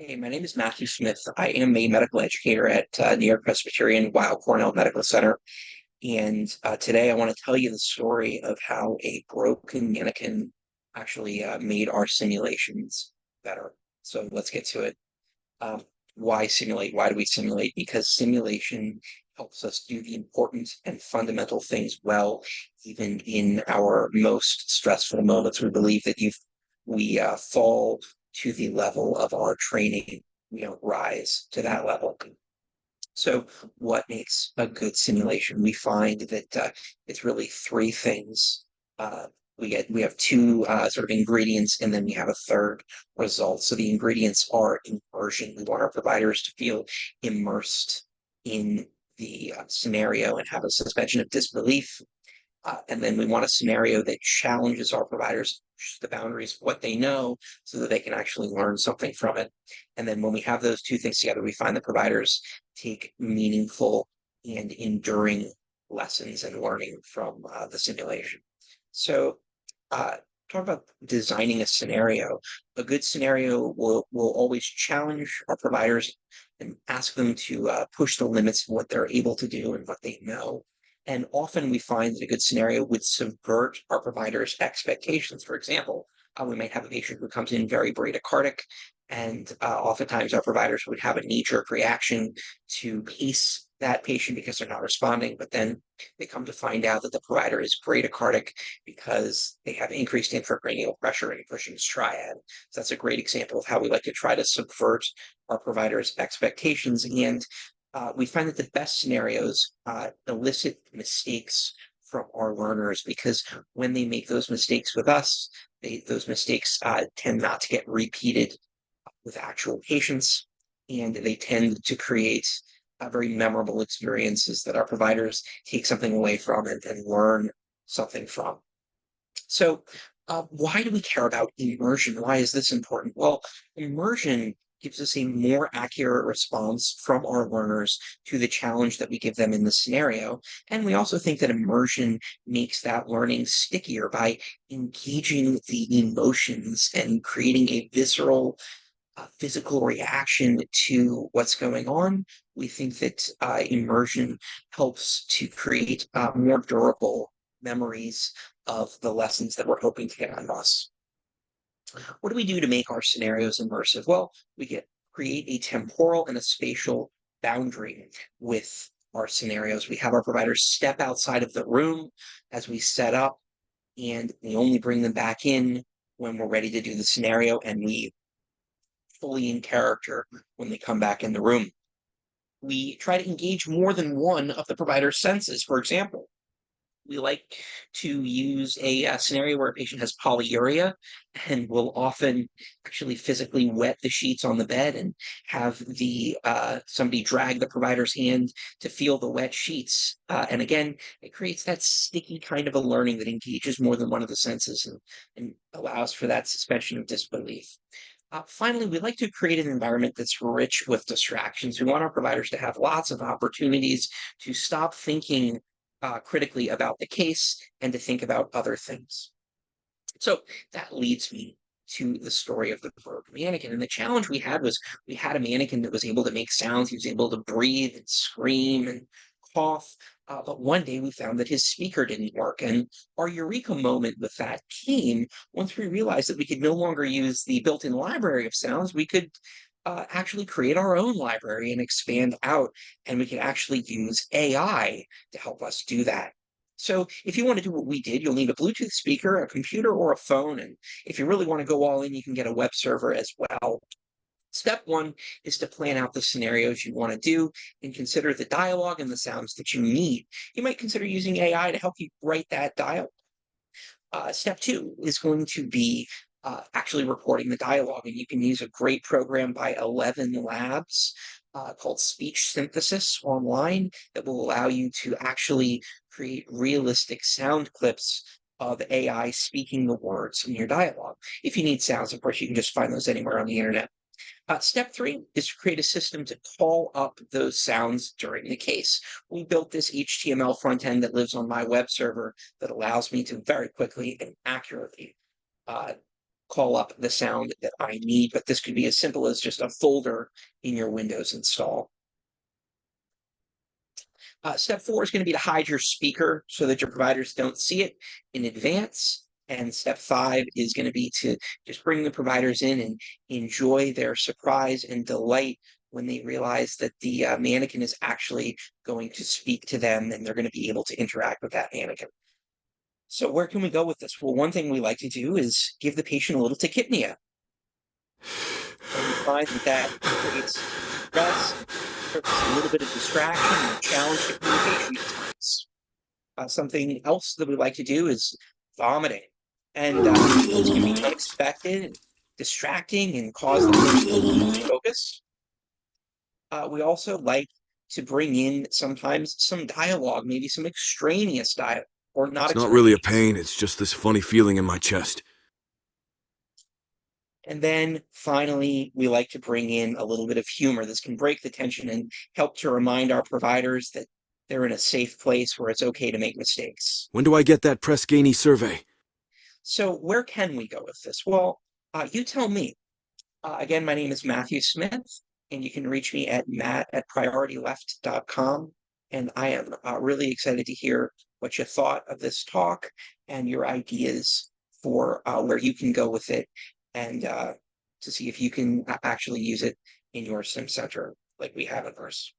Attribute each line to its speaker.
Speaker 1: Hey, my name is Matthew Smith. I am a medical educator at New York Presbyterian Weill Cornell Medical Center. And today I want to tell you the story of how a broken mannequin actually made our simulations better. So let's get to it. Um, why simulate? Why do we simulate? Because simulation helps us do the important and fundamental things well, even in our most stressful moments. We believe that we fall to the level of our training. We don't rise to that level. So, what makes a good simulation? We find that it's really three things. Uh, we have two sort of ingredients, and then we have a third result. So the ingredients are immersion. We want our providers to feel immersed in the scenario and have a suspension of disbelief. And then we want a scenario that challenges our providers, the boundaries of what they know, so that they can actually learn something from it. And then when we have those two things together, we find the providers take meaningful and enduring lessons and learning from the simulation. So, uh, talk about designing a scenario. A good scenario will always challenge our providers and ask them to push the limits of what they're able to do and what they know. And often we find that a good scenario would subvert our provider's expectations. For example, we might have a patient who comes in very bradycardic, and oftentimes our providers would have a knee-jerk reaction to pace that patient because they're not responding. But then they come to find out that the provider is bradycardic because they have increased intracranial pressure in Cushing's triad. So that's a great example of how we like to try to subvert our providers' expectations. And we find that the best scenarios elicit mistakes from our learners because when they make those mistakes with us, those mistakes tend not to get repeated with actual patients, and they tend to create very memorable experiences that our providers take something away from and learn something from. So, why do we care about immersion? Why is this important? Well, immersion gives us a more accurate response from our learners to the challenge that we give them in the scenario. And we also think that immersion makes that learning stickier by engaging the emotions and creating a visceral, physical reaction to what's going on. We think that immersion helps to create more durable memories of the lessons that we're hoping to get out of us. What do we do to make our scenarios immersive? Well, create a temporal and a spatial boundary with our scenarios. We have our providers step outside of the room as we set up, and we only bring them back in when we're ready to do the scenario, and we fully in character when they come back in the room. We try to engage more than one of the provider's senses. For example, we like to use a scenario where a patient has polyuria and will often actually physically wet the sheets on the bed and have the somebody drag the provider's hand to feel the wet sheets. And again, it creates that sticky kind of a learning that engages more than one of the senses and allows for that suspension of disbelief. Finally, we like to create an environment that's rich with distractions. We want our providers to have lots of opportunities to stop thinking critically about the case and to think about other things. So that leads me to the story of the broken mannequin. And the challenge we had was we had a mannequin that was able to make sounds. He was able to breathe and scream and cough. But one day we found that his speaker didn't work. And our eureka moment with that came once we realized that we could no longer use the built in library of sounds. We could actually create our own library and expand out. And we could actually use AI to help us do that. So if you want to do what we did, you'll need a Bluetooth speaker, a computer, or a phone. And if you really want to go all in, you can get a web server as well. Step one is to plan out the scenarios you want to do and consider the dialogue and the sounds that you need. You might consider using AI to help you write that dialogue. Step two is going to be actually recording the dialogue, and you can use a great program by 11 Labs called Speech Synthesis online that will allow you to actually create realistic sound clips of AI speaking the words in your dialogue. If you need sounds, of course, you can just find those anywhere on the internet. Step three is to create a system to call up those sounds during the case. We built this HTML front end that lives on my web server that allows me to very quickly and accurately uh, call up the sound that I need, but this could be as simple as just a folder in your Windows install. Step 4 is going to be to hide your speaker so that your providers don't see it in advance. And step 5 is going to be to just bring the providers in and enjoy their surprise and delight when they realize that the mannequin is actually going to speak to them and they're going to be able to interact with that mannequin. So where can we go with this? Well, one thing we like to do is give the patient a little tachypnea. And we find that that creates stress, creates a little bit of distraction and a challenge to communication at times. Something else that we like to do is vomiting. And this can be unexpected, distracting, and cause the person to lose focus. We also like to bring in sometimes some dialogue, maybe some extraneous dialogue, or not
Speaker 2: It's not really a
Speaker 1: extraneous.
Speaker 2: pain, it's just this funny feeling in my chest.
Speaker 1: And then finally, we like to bring in a little bit of humor. This can break the tension and help to remind our providers that they're in a safe place where it's okay to make mistakes.
Speaker 2: When do I get that Press Ganey survey?
Speaker 1: So where can we go with this? Well, you tell me. Again, my name is Matthew Smith, and you can reach me at matt@priorityleft.com. And I am really excited to hear what you thought of this talk and your ideas for where you can go with it and to see if you can actually use it in your sim center like we have in ours.